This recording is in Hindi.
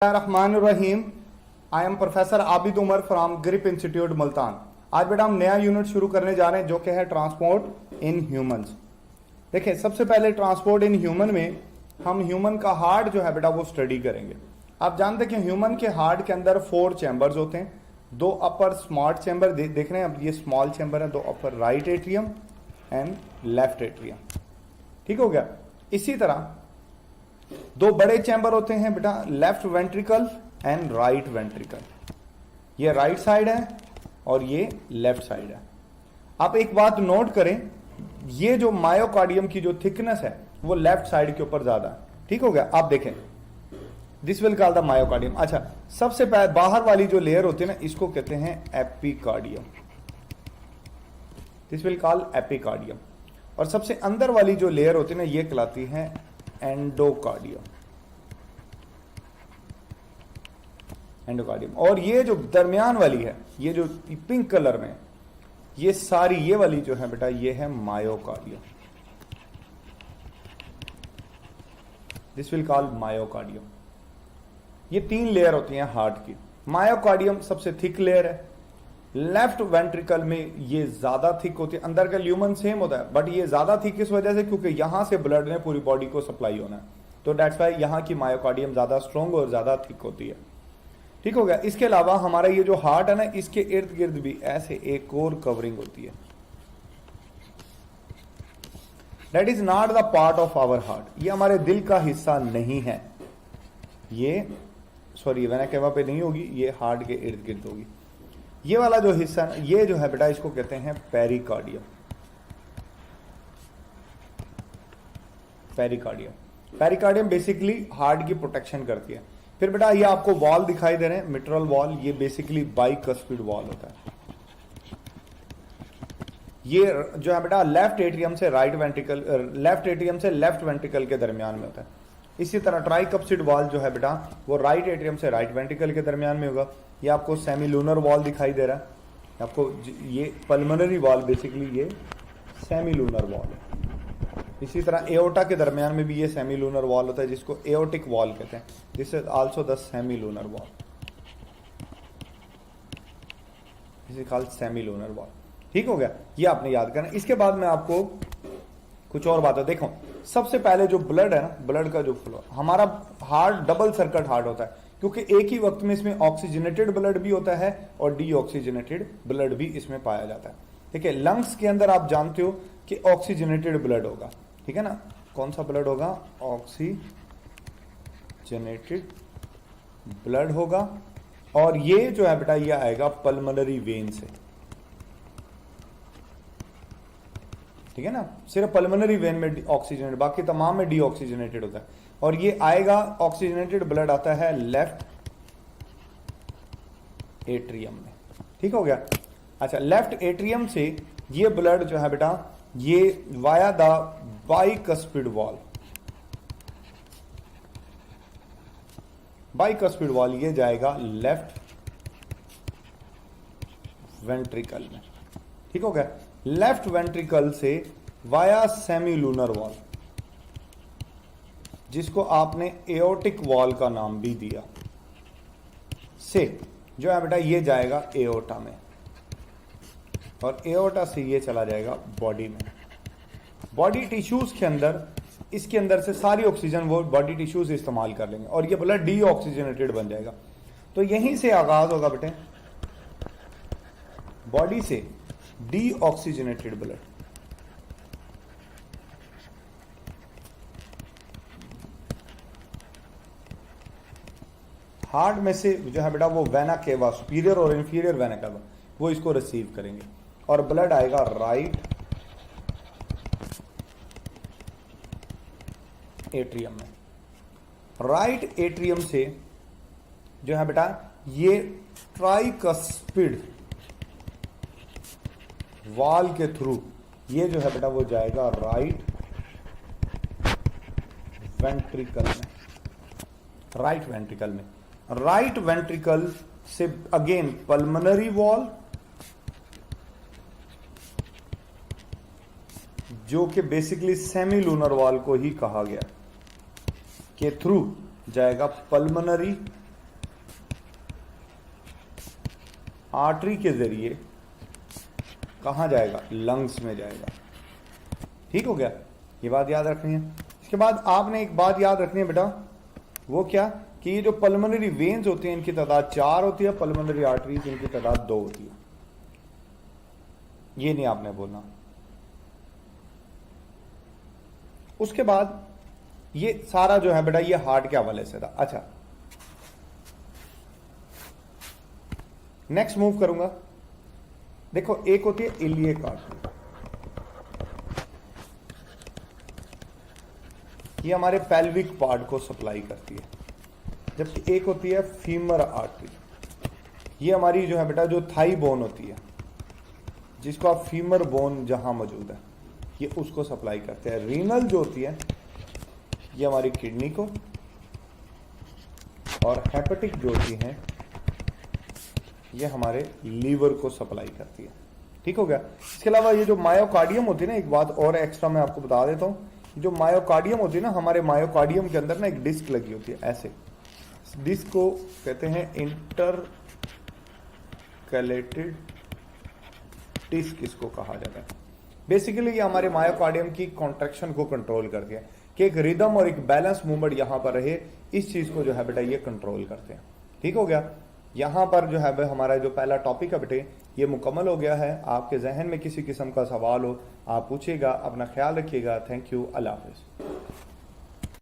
Rahim. I am professor Abid Umar from Grip Institute Multan. आज बेटा हम नया यूनिट शुरू करने जा रहे हैं जो कि है ट्रांसपोर्ट इन ह्यूमंस। देखिए सबसे पहले ट्रांसपोर्ट इन ह्यूमन में हम ह्यूमन का हार्ट जो है बेटा वो स्टडी करेंगे। आप जानते हैं कि ह्यूमन के हार्ट के अंदर 4 चैम्बर्स होते हैं। 2 अपर स्मॉल चैम्बर देख रहे हैं, अब ये स्मॉल चैम्बर है, 2 upper right atrium and left atrium. ठीक हो गया। इसी तरह 2 बड़े चैम्बर होते हैं बेटा, left ventricle and right ventricle. ये राइट साइड है और ये लेफ्ट साइड है। आप एक बात नोट करें, ये जो मायोकार्डियम की जो थिकनेस है वो लेफ्ट साइड के ऊपर ज्यादा है। ठीक हो गया। आप देखें, this will call the myocardium. अच्छा, सबसे पहले बाहर वाली जो लेयर होती है ना, इसको कहते हैं epicardium. This will call epicardium. और सबसे अंदर वाली जो लेयर होती है ना, ये कहलाती है एंडोकार्डियम। एंडोकार्डियम। और ये जो दरमियान वाली है, ये जो पिंक कलर में, ये सारी ये वाली जो है बेटा, ये है myocardium. This will call myocardium. ये 3 लेयर होती हैं हार्ट की। मायोकार्डियम सबसे थिक लेयर है। लेफ्ट वेंट्रिकल में ये ज्यादा थिक होती है। अंदर का ल्यूमन सेम होता है, बट ये ज्यादा थिक इस वजह से क्योंकि यहां से ब्लड ने पूरी बॉडी को सप्लाई होना है, तो दैट्स वाई यहां की मायोकार्डियम ज्यादा स्ट्रॉन्ग और ज्यादा थिक होती है। ठीक हो गया। इसके अलावा हमारा ये जो हार्ट है ना, इसके इर्द गिर्द भी ऐसे एक और कवरिंग होती है। That is not the part of our heart. ये हमारे दिल का हिस्सा नहीं है। ये सॉरी वेना केवा पे नहीं होगी, ये हार्ट के इर्द गिर्द होगी। ये वाला जो हिस्सा है, ये जो है बेटा, इसको कहते हैं pericardium. Pericardium. Pericardium basically heart की प्रोटेक्शन करती है। फिर बेटा ये आपको वॉल दिखाई दे रहे हैं, मिट्रल वॉल। ये बेसिकली बाइकस्पिड वॉल होता है। ये जो है बेटा लेफ्ट एट्रियम से राइट वेंट्रिकल, लेफ्ट एट्रियम से लेफ्ट वेंट्रिकल के दरमियान में होता है। इसी तरह ट्राइकप्सिड वॉल जो है बेटा, वो राइट एट्रियम से राइट वेंट्रिकल के दरमियान में होगा। ये आपको सेमी लूनर वॉल दिखाई दे रहा है आपको। ये पल्मोनरी वॉल, बेसिकली ये सेमी लूनर वॉल है। इसी तरह एओर्टा के दरमियान में भी ये सेमी लूनर वॉल होता है, जिसको एओर्टिक वॉल कहते हैं। This is also the semi lunar wall. This is called semi lunar wall. ठीक हो गया। ये आपने याद करना। इसके बाद में आपको कुछ और बात है। देखो सबसे पहले जो ब्लड है ना, ब्लड का जो फ्लो, हमारा हार्ट डबल सर्किट हार्ट होता है, क्योंकि एक ही वक्त में इसमें ऑक्सीजनेटेड ब्लड भी होता है और डीऑक्सीजनेटेड ब्लड भी इसमें पाया जाता है। ठीक है। लंग्स के अंदर आप जानते हो कि ऑक्सीजनेटेड ब्लड होगा। ठीक है ना। कौन सा ब्लड होगा? ऑक्सीजनेटेड ब्लड होगा। और ये जो है बेटा, ये आएगा पल्मोनरी वेन से। ठीक है ना। सिर्फ पल्मोनरी वेन में ऑक्सीजनेटेड, बाकी तमाम में डीऑक्सीजनेटेड होता है। और ये आएगा, ऑक्सीजनेटेड ब्लड आता है लेफ्ट एट्रियम में। ठीक हो गया। अच्छा, लेफ्ट एट्रियम से ये ब्लड जो है बेटा, ये via the bicuspid valve, bicuspid valve, ये जाएगा लेफ्ट वेंट्रिकल में। ठीक हो गया। लेफ्ट वेंट्रिकल से वाया सेमी लूनर वॉल, जिसको आपने एओर्टिक वॉल का नाम भी दिया, से जो है बेटा ये जाएगा एओर्टा में। और एओर्टा से ये चला जाएगा बॉडी में। बॉडी टिश्यूज के अंदर, इसके अंदर से सारी ऑक्सीजन वो बॉडी टिश्यूज इस्तेमाल कर लेंगे और ये ब्लड डीऑक्सीजनेटेड बन जाएगा। तो यहीं से आगाज होगा बेटे, बॉडी से डीऑक्सीजनेटेड ब्लड। हार्ट में से जो है बेटा वो वेना केवा, सुपीरियर और इंफीरियर वेना केवा, वो इसको रिसीव करेंगे और ब्लड आएगा राइट एट्रियम में। राइट एट्रियम से जो है बेटा, ये ट्राइकस्पिड वॉल के थ्रू ये जो है बेटा वो जाएगा राइट वेंट्रिकल में। राइट वेंट्रिकल में, राइट वेंट्रिकल से अगेन पल्मोनरी वॉल, जो कि बेसिकली सेमी लूनर वॉल को ही कहा गया, के थ्रू जाएगा पल्मोनरी आर्टरी के जरिए कहाँ जाएगा? लंग्स में जाएगा। ठीक हो गया, ये बात याद रखनी है। इसके बाद आपने एक बात याद रखनी है बेटा, वो क्या कि ये जो पल्मोनरी वेन्स होती हैं इनकी तादाद 4 होती है, पल्मोनरी आर्टरीज इनकी तादाद 2 होती है। ये नहीं आपने बोलना। उसके बाद ये सारा जो है बेटा ये हार्ट के हवाले से था। अच्छा, नेक्स्ट मूव करूंगा। देखो, एक होती है इलियक आर्टरी, ये हमारे पेल्विक पार्ट को सप्लाई करती है, जबकि एक होती है फीमर आर्टरी, ये हमारी जो है बेटा जो थाई बोन होती है, जिसको आप फीमर बोन जहां मौजूद है, ये उसको सप्लाई करते हैं। रीनल जो होती है ये हमारी किडनी को, और हेपेटिक जो होती हैं ये हमारे लीवर को सप्लाई करती है। ठीक हो गया। इसके अलावा ये जो मायोकार्डियम होती है ना, एक बात और एक्स्ट्रा मैं आपको बता देता हूं, जो मायोकार्डियम होती है ना, हमारे मायोकार्डियम के अंदर ना एक डिस्क लगी होती है ऐसे, डिस्क को कहते हैं इंटरकैलेटेड डिस्क, इसको कहा जाता है। बेसिकली ये हमारे मायोकार्डियम की कॉन्ट्रैक्शन को कंट्रोल करती है कि एक रिदम और एक बैलेंस मूवमेंट यहां पर रहे, इस चीज को जो है बेटा ये कंट्रोल करते हैं। ठीक हो गया। यहां पर जो है हमारा जो पहला टॉपिक है बेटे ये मुकम्मल हो गया है। आपके जहन में किसी किस्म का सवाल हो आप पूछिएगा। अपना ख्याल रखिएगा। Thank you. Allah Hafiz.